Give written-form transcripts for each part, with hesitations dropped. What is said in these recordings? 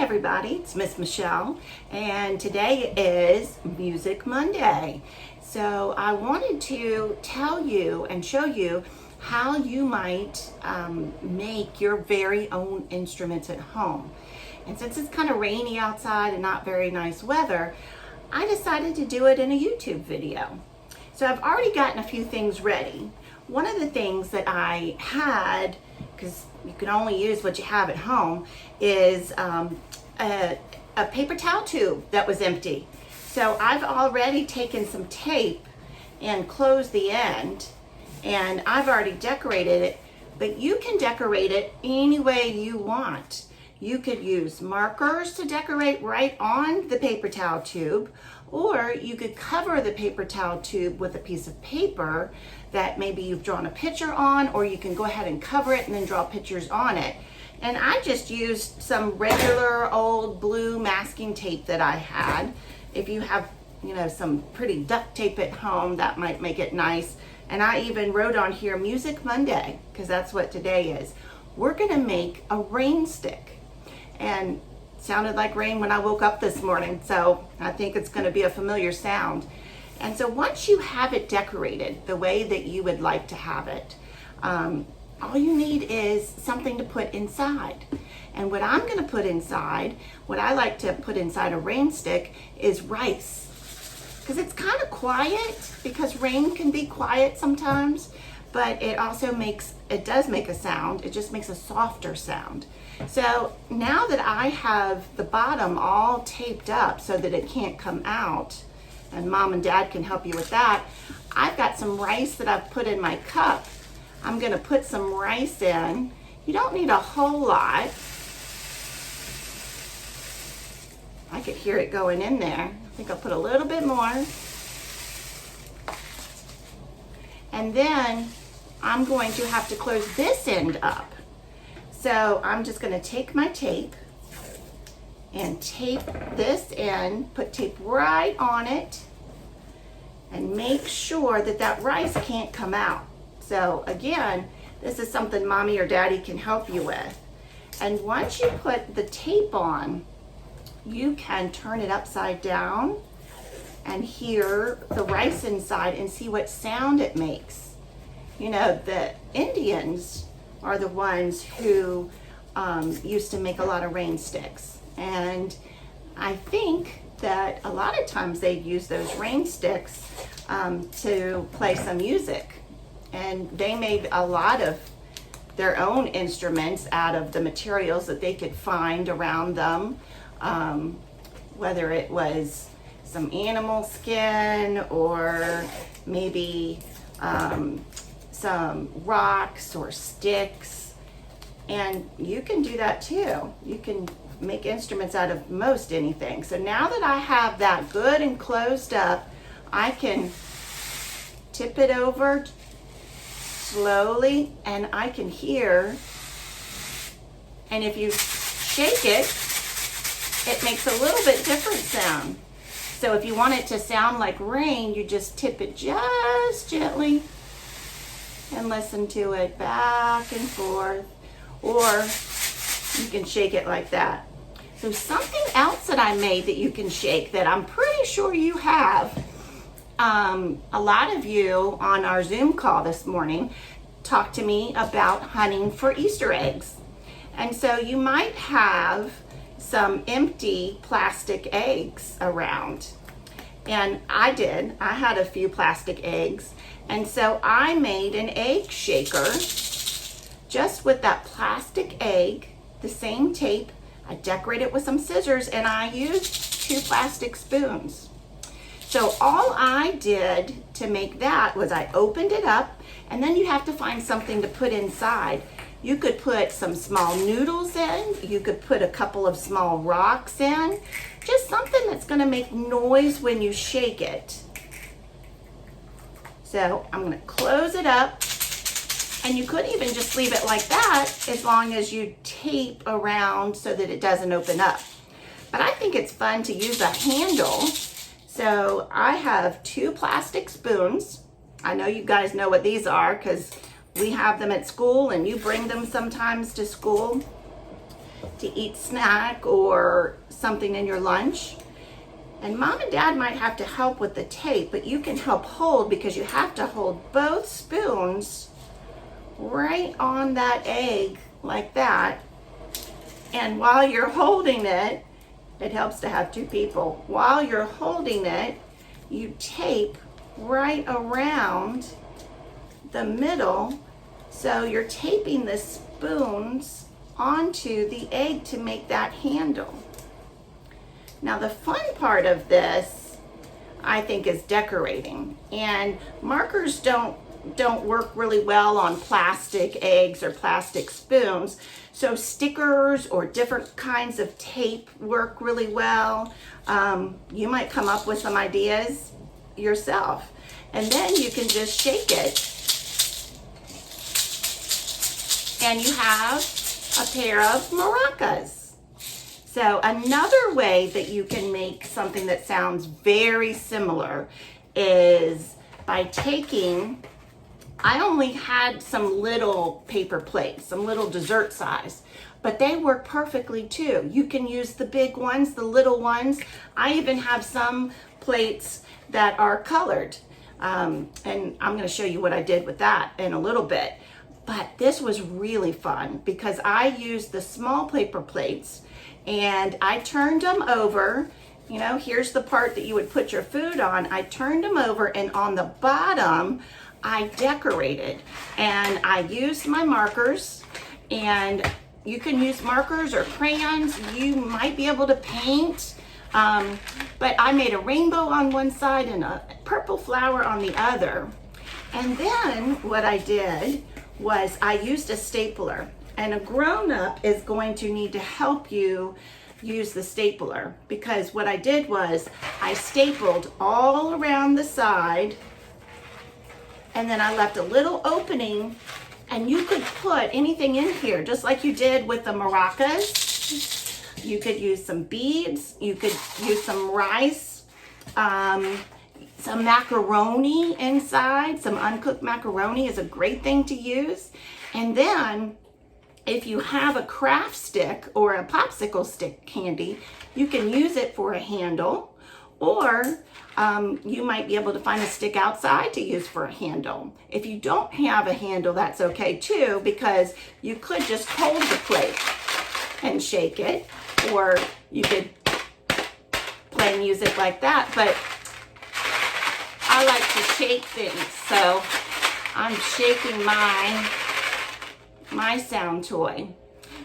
Hi everybody, it's Miss Michelle, and today is Music Monday. So I wanted to tell you and show you how you might make your very own instruments at home. And since it's kind of rainy outside and not very nice weather, I decided to do it in a YouTube video. So I've already gotten a few things ready. One of the things that I had, because you can only use what you have at home, is a paper towel tube that was empty. So I've already taken some tape and closed the end, and I've already decorated it, but you can decorate it any way you want. You could use markers to decorate right on the paper towel tube, or you could cover the paper towel tube with a piece of paper that maybe you've drawn a picture on, or you can go ahead and cover it and then draw pictures on it. And I just used some regular old blue masking tape that I had. If you have, some pretty duct tape at home, that might make it nice. And I even wrote on here Music Monday, because that's what today is. We're gonna make a rain stick. And it sounded like rain when I woke up this morning, so I think it's gonna be a familiar sound. And so once you have it decorated the way that you would like to have it, all you need is something to put inside. And what I'm gonna put inside, what I like to put inside a rain stick, is rice. Because it's kind of quiet, because rain can be quiet sometimes, but it also does make a sound. It just makes a softer sound. So now that I have the bottom all taped up so that it can't come out, and Mom and Dad can help you with that, I've got some rice that I've put in my cup. I'm gonna put some rice in. You don't need a whole lot. I could hear it going in there. I think I'll put a little bit more. And then I'm going to have to close this end up. So I'm just gonna take my tape and tape this in, put tape right on it, and make sure that that rice can't come out. So again, this is something Mommy or Daddy can help you with. And once you put the tape on, you can turn it upside down and hear the rice inside and see what sound it makes. The Indians are the ones who used to make a lot of rain sticks. And I think that a lot of times they'd use those rain sticks to play some music. And they made a lot of their own instruments out of the materials that they could find around them, whether it was some animal skin or maybe some rocks or sticks. And you can do that too. You can make instruments out of most anything. So now that I have that good and closed up, I can tip it over slowly and I can hear. And if you shake it, it makes a little bit different sound. So if you want it to sound like rain, you just tip it just gently and listen to it back and forth, or you can shake it like that. So something else that I made that you can shake that I'm pretty sure you have, a lot of you on our Zoom call this morning talked to me about hunting for Easter eggs. And so you might have some empty plastic eggs around. And I had a few plastic eggs. And so I made an egg shaker just with that plastic egg, the same tape. I decorated it with some scissors and I used 2 plastic spoons. So all I did to make that was I opened it up, and then you have to find something to put inside. You could put some small noodles in, you could put a couple of small rocks in, just something that's gonna make noise when you shake it. So I'm gonna close it up, and you could even just leave it like that as long as you tape around so that it doesn't open up. But I think it's fun to use a handle. So I have 2 plastic spoons. I know you guys know what these are because we have them at school and you bring them sometimes to school. to eat snack or something in your lunch. And mom and dad might have to help with the tape, but you can help hold because you have to hold both spoons right on that egg like that. And while you're holding it, it helps to have two people. While you're holding it, you tape right around the middle. So you're taping the spoons onto the egg to make that handle. Now the fun part of this, I think, is decorating. And markers don't work really well on plastic eggs or plastic spoons. So stickers or different kinds of tape work really well. You might come up with some ideas yourself. And then you can just shake it. And you have a pair of maracas. So another way that you can make something that sounds very similar is by taking, I only had some little paper plates, some little dessert size, but they work perfectly too. You can use the big ones, the little ones. I even have some plates that are colored. And I'm going to show you what I did with that in a little bit. But this was really fun because I used the small paper plates and I turned them over. You know, here's the part that you would put your food on. I turned them over, and on the bottom, I decorated. And I used my markers, and you can use markers or crayons. You might be able to paint, but I made a rainbow on one side and a purple flower on the other. And then what I did was I used a stapler. And a grown-up is going to need to help you use the stapler, because what I did was I stapled all around the side, and then I left a little opening, and you could put anything in here just like you did with the maracas. You could use some beads, you could use some rice, some macaroni inside. Some uncooked macaroni is a great thing to use. And then if you have a craft stick or a popsicle stick candy, you can use it for a handle, or you might be able to find a stick outside to use for a handle. If you don't have a handle, that's okay too, because you could just hold the plate and shake it, or you could play music like that. But I like to shake things, so I'm shaking my sound toy.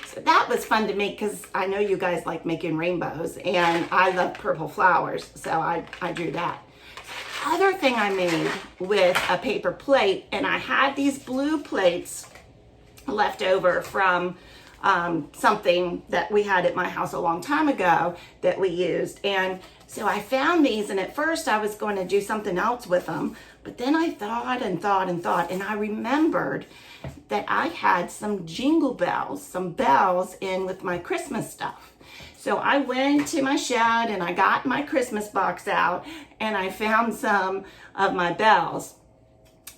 So that was fun to make because I know you guys like making rainbows, and I love purple flowers, so I drew that. Other thing I made with a paper plate, and I had these blue plates left over from something that we had at my house a long time ago that we used. And so I found these, and at first I was going to do something else with them, but then I thought, and I remembered that I had some jingle bells, some bells in with my Christmas stuff. So I went to my shed and I got my Christmas box out, and I found some of my bells.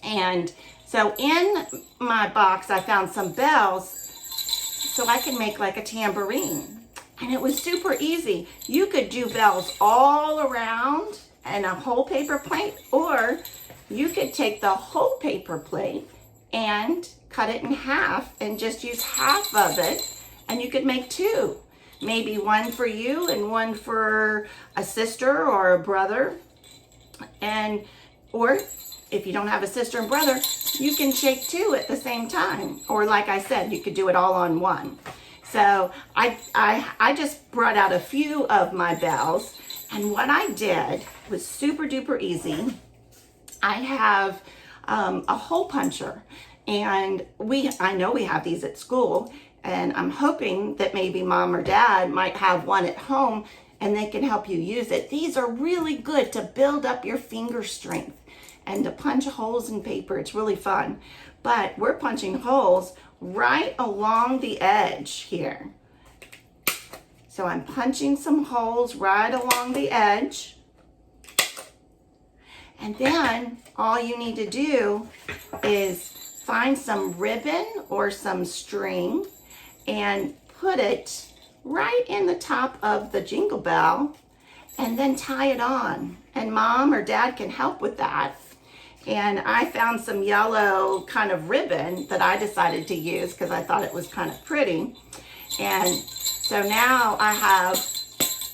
And so in my box I found some bells so I could make like a tambourine. And it was super easy. You could do bells all around and a whole paper plate, or you could take the whole paper plate and cut it in half and just use half of it, and you could make two. Maybe one for you and one for a sister or a brother. And or if you don't have a sister and brother, you can shake two at the same time. Or like I said, you could do it all on one. So I just brought out a few of my bells, and what I did was super duper easy. I have a hole puncher, and I know we have these at school, and I'm hoping that maybe mom or dad might have one at home and they can help you use it. These are really good to build up your finger strength and to punch holes in paper. It's really fun. But we're punching holes right along the edge here. So I'm punching some holes right along the edge. And then all you need to do is find some ribbon or some string and put it right in the top of the jingle bell and then tie it on. And mom or dad can help with that. And I found some yellow kind of ribbon that I decided to use because I thought it was kind of pretty. And so now I have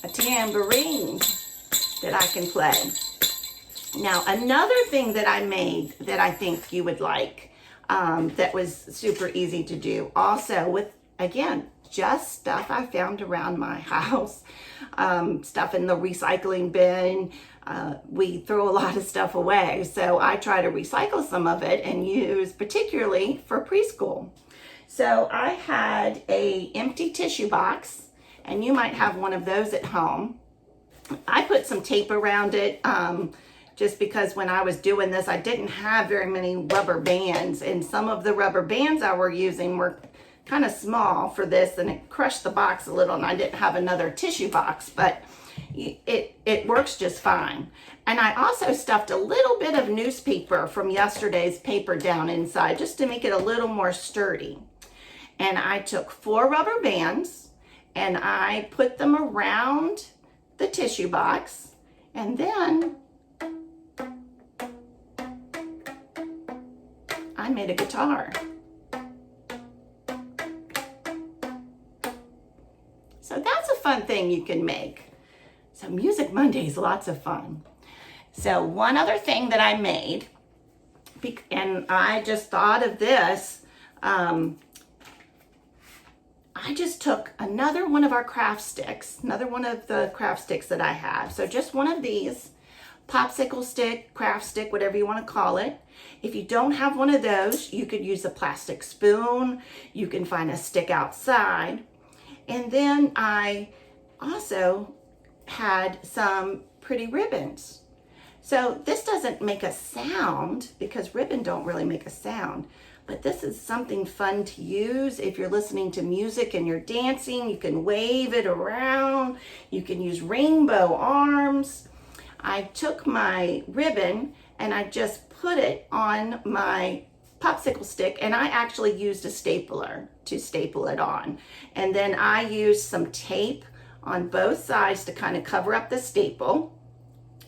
a tambourine that I can play. Now, another thing that I made that I think you would like, that was super easy to do, also with, again, just stuff I found around my house, stuff in the recycling bin. We throw a lot of stuff away, so I try to recycle some of it and use particularly for preschool. So I had a empty tissue box, and you might have one of those at home. I put some tape around it, just because when I was doing this, I didn't have very many rubber bands, and some of the rubber bands I were using were kind of small for this, and it crushed the box a little, and I didn't have another tissue box, but it works just fine. And I also stuffed a little bit of newspaper from yesterday's paper down inside just to make it a little more sturdy. And I took 4 rubber bands and I put them around the tissue box, and then I made a guitar. So that's a fun thing you can make. So Music Monday is lots of fun. So one other thing that I made, and I just thought of this, I just took another one of our craft sticks, another one of the craft sticks that I have. So just one of these, popsicle stick, craft stick, whatever you want to call it. If you don't have one of those, you could use a plastic spoon. You can find a stick outside. And then I also had some pretty ribbons. So this doesn't make a sound because ribbon don't really make a sound, but this is something fun to use if you're listening to music and you're dancing. You can wave it around. You can use rainbow arms. I took my ribbon and I just put it on my popsicle stick, and I actually used a stapler to staple it on. And then I used some tape on both sides to kind of cover up the staple.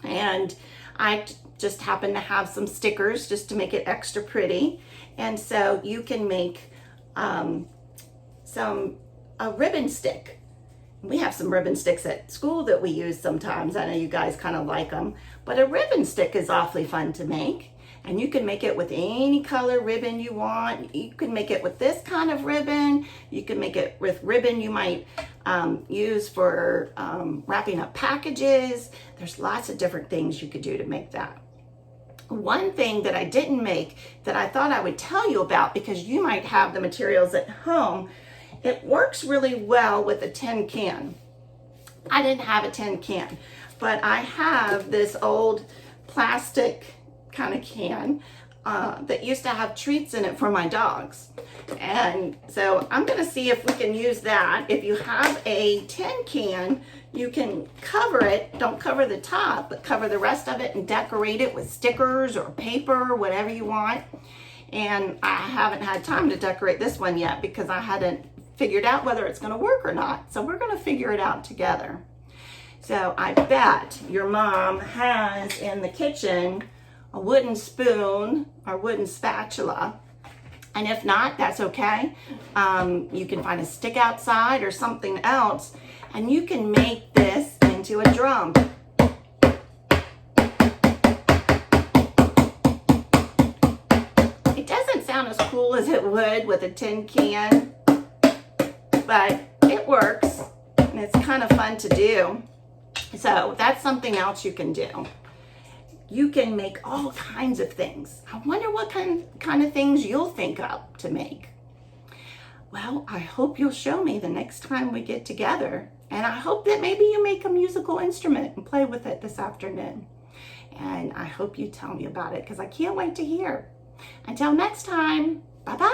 And I just happened to have some stickers just to make it extra pretty. And so you can make a ribbon stick. We have some ribbon sticks at school that we use sometimes. I know you guys kind of like them, but a ribbon stick is awfully fun to make. And you can make it with any color ribbon you want. You can make it with this kind of ribbon. You can make it with ribbon you might use for wrapping up packages. There's lots of different things you could do to make that. One thing that I didn't make that I thought I would tell you about, because you might have the materials at home, it works really well with a tin can. I didn't have a tin can, but I have this old plastic kind of can that used to have treats in it for my dogs. And so I'm going to see if we can use that. If you have a tin can, you can cover it. Don't cover the top, but cover the rest of it and decorate it with stickers or paper, whatever you want. And I haven't had time to decorate this one yet because I hadn't figured out whether it's going to work or not. So we're going to figure it out together. So I bet your mom has in the kitchen a wooden spoon or wooden spatula. And if not, that's okay. You can find a stick outside or something else, and you can make this into a drum. It doesn't sound as cool as it would with a tin can, but it works, and it's kind of fun to do. So that's something else you can do. You can make all kinds of things. I wonder what kind of things you'll think up to make. Well, I hope you'll show me the next time we get together. And I hope that maybe you make a musical instrument and play with it this afternoon. And I hope you tell me about it because I can't wait to hear. Until next time, bye-bye.